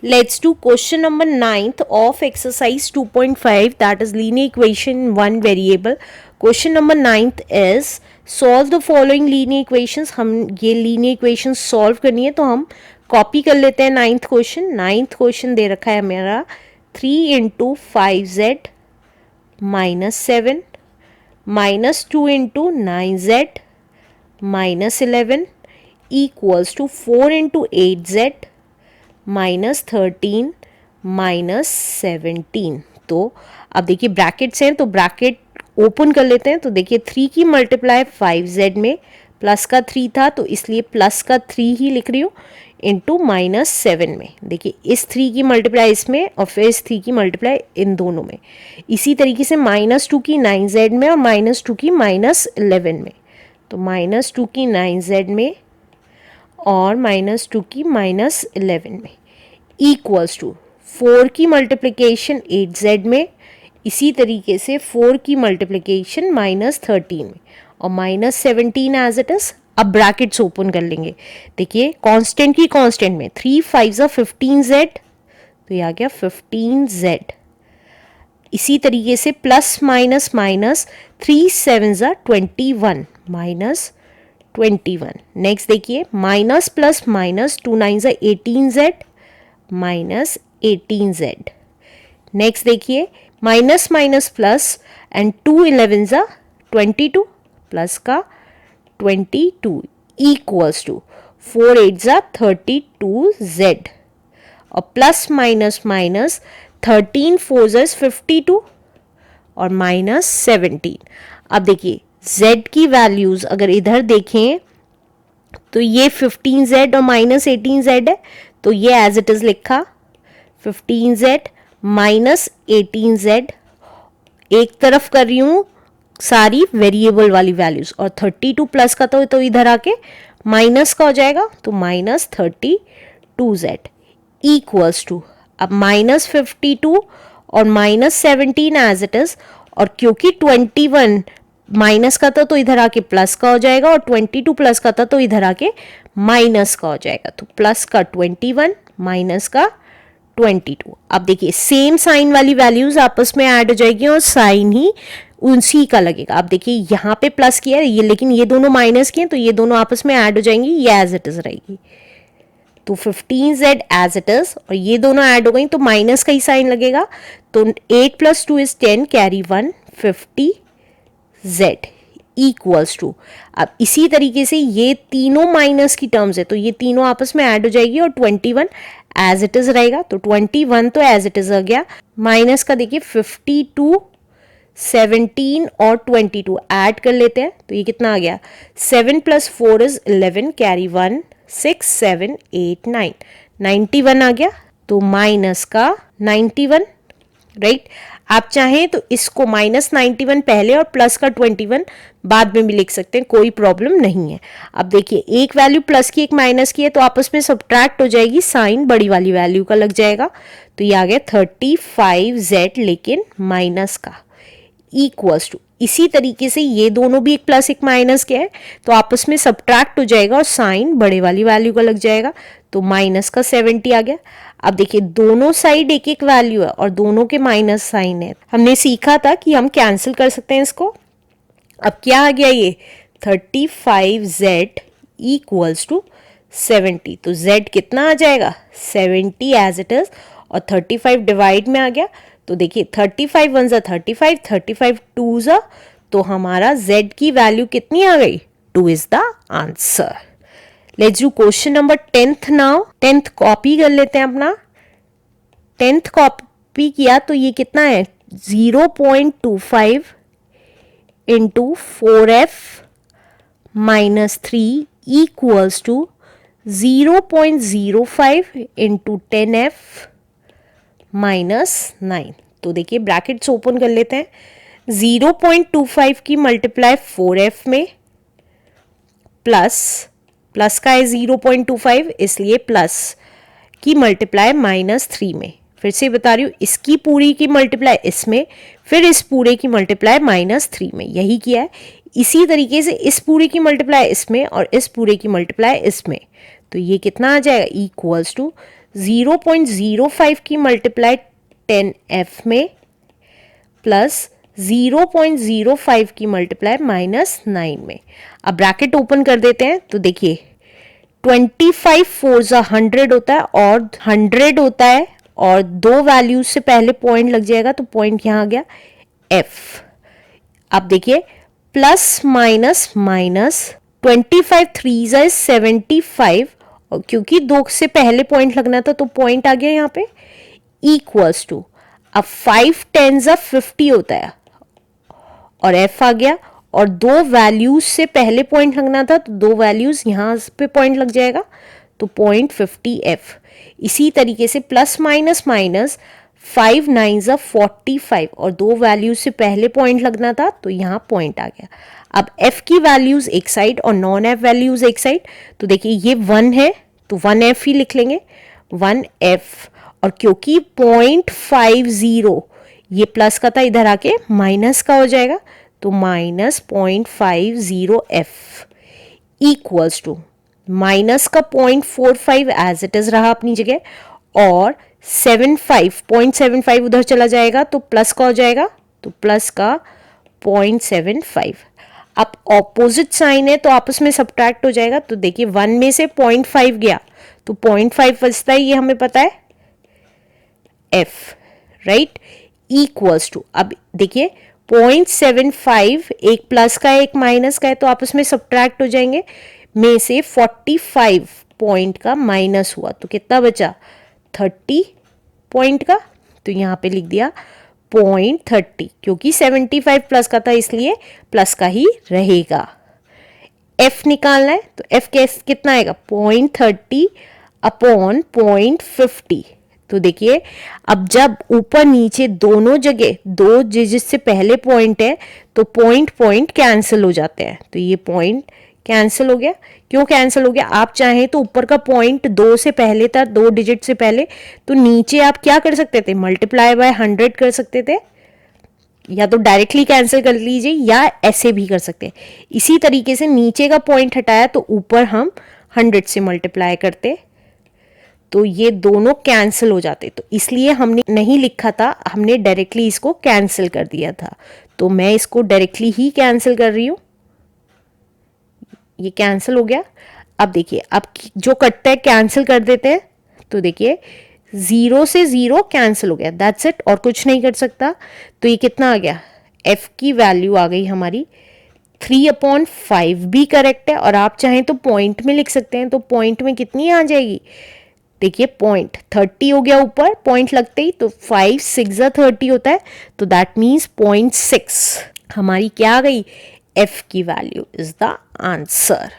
Let's do question number 9th of exercise 2.5, that is linear equation in one variable. Question number 9th is solve the following linear equations. हम ये linear equations solve करनी है तो हम copy कर लेते हैं 9th क्वेश्चन. 9th क्वेश्चन दे रखा है मेरा 3 into 5z minus 7 minus 2 into 9z minus 11 equals to 4 into 8z minus 13 minus 17. तो अब देखिए ब्रैकेट्स हैं तो ब्रैकेट ओपन कर लेते हैं. तो देखिए 3 की मल्टीप्लाई 5z में प्लस का 3 था तो इसलिए प्लस का 3 ही लिख रही हूँ इंटू माइनस 7 में. देखिए इस 3 की मल्टीप्लाई इसमें और फिर इस 3 की मल्टीप्लाई इन दोनों में. इसी तरीके से माइनस 2 की 9z में और माइनस 2 की माइनस 11 में. तो माइनस 2 की 9z में और माइनस 2 की माइनस 11 में इक्वल्स टू 4 की मल्टीप्लिकेशन 8z में, इसी तरीके से 4 की मल्टीप्लिकेशन माइनस 13 में और माइनस 17 एज इट इज. अब ब्रैकेट्स ओपन कर लेंगे. देखिए कांस्टेंट की कांस्टेंट में 3 5 15z तो ये आ गया 15z. इसी तरीके से plus minus minus 3 7 21 minus 21. Next देखिए minus plus minus 2 9 18z minus 18z. Next देखिए minus minus plus and 2 11 22 plus का 22 इक्वल्स टू 4 8 32z और प्लस माइनस माइनस 13 4 52 और माइनस 17. अब देखिए z की वैल्यूज अगर इधर देखें तो ये 15z और माइनस 18z है तो ये एज इट इज लिखा 15z माइनस 18z. एक तरफ कर रही हूँ सारी वेरिएबल वाली वैल्यूज और 32 प्लस का तो इधर आके माइनस का हो जाएगा तो माइनस 32z इक्वल्स टू अब माइनस 52 और माइनस 17 एज इट इज. और क्योंकि 21 माइनस का था तो इधर आके प्लस का हो जाएगा और 22 प्लस का था तो इधर आके माइनस का हो जाएगा. तो प्लस का 21 माइनस का 22. अब देखिए सेम साइन वाली वैल्यूज आपस में ऐड हो जाएगी और साइन ही उसी का लगेगा. अब देखिए यहाँ पे प्लस किया है ये, लेकिन ये दोनों माइनस किए तो ये दोनों आपस में ऐड हो जाएंगी, ये एज इट इज रहेगी. तो 15z एज इट इज और ये दोनों ऐड हो गई तो माइनस का ही साइन लगेगा. तो 8 plus 2 is 10 carry 1 50z equals to. अब इसी तरीके से ये तीनों माइनस की टर्म्स है तो ये तीनों आपस में ऐड हो जाएगी और 21 एज इट इज रहेगा. तो 21 तो एज इट इज आ गया. माइनस का देखिए 52 17 और 22 ऐड कर लेते हैं तो ये कितना आ गया 7 प्लस 4 इज 11 कैरी 1 6 7 8 9 91 आ गया. तो माइनस का 91 राइट. आप चाहें तो इसको माइनस 91 पहले और प्लस का 21 बाद में भी लिख सकते हैं, कोई प्रॉब्लम नहीं है. अब देखिए एक वैल्यू प्लस की एक माइनस की है तो आपस में सब्ट्रैक्ट हो जाएगी, साइन बड़ी वाली वैल्यू का लग जाएगा. तो ये आ गया 35z लेकिन माइनस का इक्वल्स टू. इसी तरीके से ये दोनों भी एक प्लस एक माइनस के हैं तो आपस में सब्ट्रैक्ट हो जाएगा और साइन बड़े वाली वैल्यू का लग जाएगा. तो माइनस का 70 आ गया. अब देखिए दोनों साइड एक एक वैल्यू है और दोनों के माइनस साइन है. हमने सीखा था कि हम कैंसिल कर सकते हैं इसको. अब क्या आ गया ये 35z इक्वल्स टू 70. तो z कितना आ जाएगा 70 एज इट इज और 35 डिवाइड में आ गया. तो देखिए 35 1 35 35 2 तो हमारा z की वैल्यू कितनी आ गई 2 is the answer. Let's do question number 10th now. 10th copy कर लेते हैं अपना. 10th कॉपी किया तो ये कितना है 0.25 into 4f minus 3 equals to 0.05 into 10f minus 9. तो देखिए ब्रैकेट्स ओपन कर लेते हैं. 0.25 की मल्टीप्लाई 4f में प्लस का है 0.25 इसलिए प्लस की मल्टीप्लाई माइनस 3 में. फिर से बता रही हूँ इसकी पूरी की मल्टीप्लाई इसमें फिर इस पूरे की मल्टीप्लाई माइनस 3 में, यही किया है. इसी तरीके से इस पूरे की मल्टीप्लाई इसमें और इस पूरे की मल्टीप्लाई इसमें. तो ये कितना आ जाएगा इक्वल्स टू 0.05 की मल्टीप्लाई 10f में प्लस 0.05 की मल्टीप्लाई -9 में। अब ब्रैकेट ओपन कर देते हैं तो देखिए 25 4 100 होता है और 100 होता है और दो वैल्यूज से पहले पॉइंट लग जाएगा तो पॉइंट यहां आ गया f। अब देखिए प्लस माइनस माइनस 25 3 इज 75 और क्योंकि दो से पहले पॉइंट लगना था तो पॉइंट आ गया यहाँ पे इक्वल्स टू। अब 5 10 50 होता है और f आ गया और दो वैल्यूज से पहले पॉइंट लगना था तो दो वैल्यूज यहां पे पॉइंट लग जाएगा तो 0.50f। इसी तरीके से प्लस माइनस माइनस 5 9 45 और दो वैल्यूज से पहले पॉइंट लगना था तो यहाँ पॉइंट आ गया। अब f की वैल्यूज एक साइड और नॉन f वैल्यूज एक साइड तो देखिए ये 1 है तो 1f ही लिख लेंगे 1f और क्योंकि 0.50 ये प्लस का था इधर आके माइनस का हो जाएगा तो -0.50f इक्वल्स टू माइनस का 0.45 एज इट इज रहा अपनी जगह और 0.75 उधर चला जाएगा तो प्लस का हो जाएगा तो प्लस का 0.75। अब ऑपोजिट साइन है तो आपस में सब्ट्रैक्ट हो जाएगा तो देखिए 1 में से 0.5 गया तो 0.5 बचता है ये हमें पता है f राइट इक्वल्स टू। अब देखिए 0.75 एक प्लस का एक माइनस का है तो आपस में सब्ट्रैक्ट हो जाएंगे में से 45 पॉइंट का माइनस हुआ तो कितना बचा 30 पॉइंट का तो यहाँ पे लिख दिया 0.30 क्योंकि 75 प्लस का था इसलिए प्लस का ही रहेगा। f निकालना है तो f कितना आएगा 0.30 अपॉन 0.50 तो देखिए अब जब ऊपर नीचे दोनों जगह दो डिजिट से पहले पॉइंट है तो पॉइंट कैंसिल हो जाते हैं तो ये पॉइंट कैंसिल हो गया। क्यों कैंसिल हो गया आप चाहें तो ऊपर का पॉइंट 2 से पहले था 2 डिजिट से पहले तो नीचे आप क्या कर सकते थे मल्टीप्लाई बाय 100 कर सकते थे या तो डायरेक्टली कैंसिल कर लीजिए या ऐसे भी कर सकते हैं। इसी तरीके से नीचे का पॉइंट हटाया तो ऊपर हम 100 से मल्टीप्लाई करते तो ये दोनों कैंसिल हो जाते तो इसलिए हमने नहीं लिखा था हमने डायरेक्टली इसको कैंसिल कर दिया था तो मैं इसको डायरेक्टली ही कैंसिल कर रही हूं ये कैंसिल हो गया। अब देखिए अब जो कटता है कैंसिल कर देते हैं तो देखिए 0 से 0 कैंसिल हो गया दैट्स इट और कुछ नहीं कर सकता तो ये कितना आ गया f की वैल्यू आ गई हमारी 3/5 भी करेक्ट है और आप चाहें तो पॉइंट में लिख सकते हैं तो पॉइंट में कितनी आ जाएगी देखिए 0.30 हो गया ऊपर पॉइंट लगते ही तो 5 6 30 होता है तो दैट मीन्स 0.6 हमारी क्या आ गई f की वैल्यू इज द आंसर।